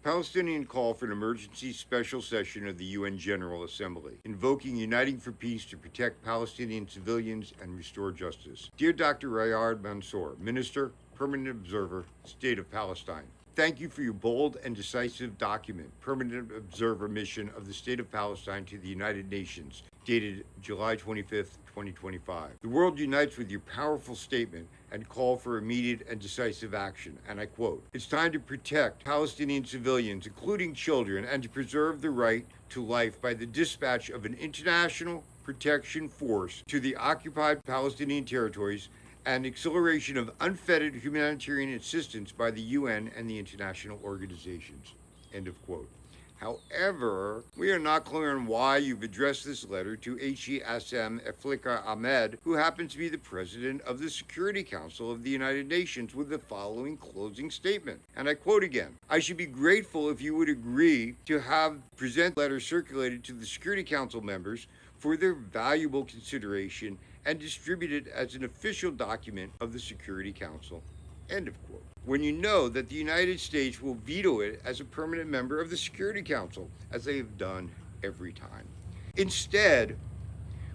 Palestinian call for an emergency special session of the UN General Assembly, invoking uniting for peace to protect Palestinian civilians and restore justice. Dear Dr. Riyad Mansour, Minister, Permanent Observer, State of Palestine. Thank you for your bold and decisive document, Permanent Observer Mission of the State of Palestine to the United Nations, dated July 25th, 2025. The world unites with your powerful statement and call for immediate and decisive action, and I quote, "It's time to protect Palestinian civilians, including children, and to preserve the right to life by the dispatch of an international protection force to the occupied Palestinian territories and acceleration of unfettered humanitarian assistance by the UN and the international organizations." End of quote. However, we are not clear on why you've addressed this letter to H.E. Assem Eflika Ahmed, who happens to be the president of the Security Council of the United Nations, with the following closing statement. And I quote again, "I should be grateful if you would agree to have present letters circulated to the Security Council members for their valuable consideration and distributed as an official document of the Security Council." End of quote. When you know that the United States will veto it as a permanent member of the Security Council, as they have done every time. Instead,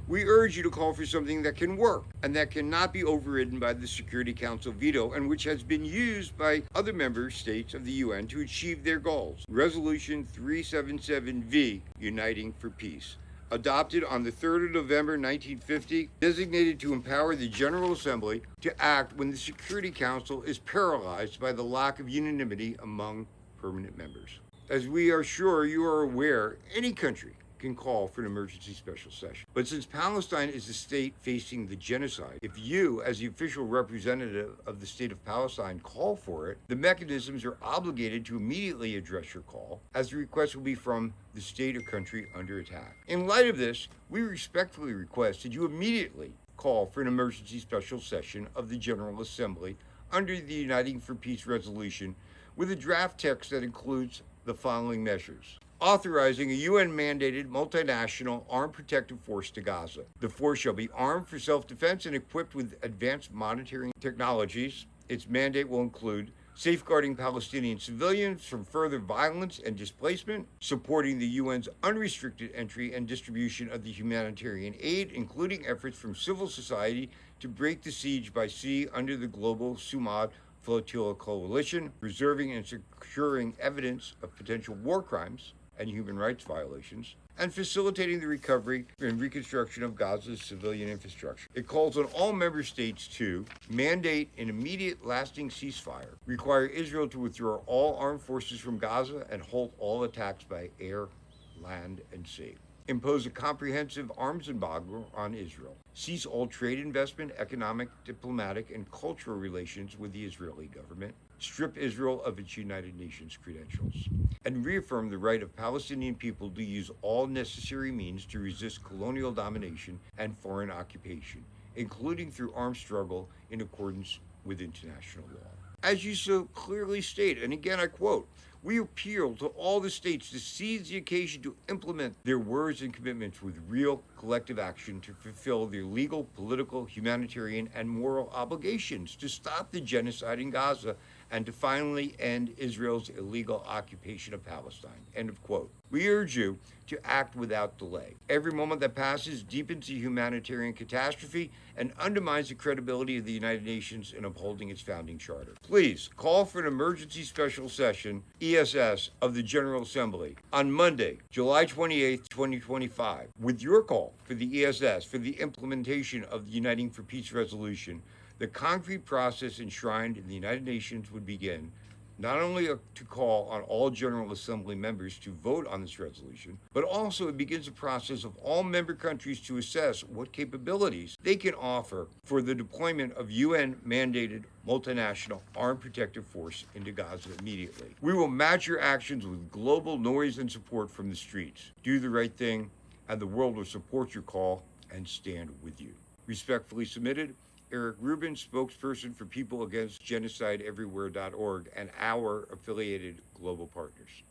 we urge you to call for something that can work and that cannot be overridden by the Security Council veto, and which has been used by other member states of the UN to achieve their goals. Resolution 377V, Uniting for Peace, adopted on the 3rd of November 1950, designated to empower the General Assembly to act when the Security Council is paralyzed by the lack of unanimity among permanent members. As we are sure you are aware, any country can call for an emergency special session. But since Palestine is a state facing the genocide, if you, as the official representative of the state of Palestine, call for it, the mechanisms are obligated to immediately address your call, as the request will be from the state or country under attack. In light of this, we respectfully request that you immediately call for an emergency special session of the General Assembly under the Uniting for Peace resolution, with a draft text that includes the following measures. Authorizing a UN-mandated multinational armed protective force to Gaza. The force shall be armed for self-defense and equipped with advanced monitoring technologies. Its mandate will include safeguarding Palestinian civilians from further violence and displacement, supporting the UN's unrestricted entry and distribution of the humanitarian aid, including efforts from civil society to break the siege by sea under the global Sumad Flotilla Coalition, preserving and securing evidence of potential war crimes and human rights violations, and facilitating the recovery and reconstruction of Gaza's civilian infrastructure. It calls on all member states to mandate an immediate lasting ceasefire, require Israel to withdraw all armed forces from Gaza and halt all attacks by air, land, and sea. Impose a comprehensive arms embargo on Israel. Cease all trade investment, economic, diplomatic, and cultural relations with the Israeli government. Strip Israel of its United Nations credentials. And reaffirm the right of Palestinian people to use all necessary means to resist colonial domination and foreign occupation, including through armed struggle in accordance with international law. As you so clearly state, and again I quote, "We appeal to all the states to seize the occasion to implement their words and commitments with real collective action to fulfill their legal, political, humanitarian, and moral obligations to stop the genocide in Gaza and to finally end Israel's illegal occupation of Palestine." End of quote. We urge you to act without delay. Every moment that passes deepens the humanitarian catastrophe and undermines the credibility of the United Nations in upholding its founding charter. Please call for an emergency special session, ESS, of the General Assembly on Monday, July 28th, 2025, with your call for the ESS for the implementation of the Uniting for Peace resolution. The concrete process enshrined in the United Nations would begin not only to call on all General Assembly members to vote on this resolution, but also it begins a process of all member countries to assess what capabilities they can offer for the deployment of UN-mandated multinational armed protective force into Gaza immediately. We will match your actions with global noise and support from the streets. Do the right thing, and the world will support your call and stand with you. Respectfully submitted, Eric Rubin, spokesperson for People Against Genocide Everywhere.org and our affiliated global partners.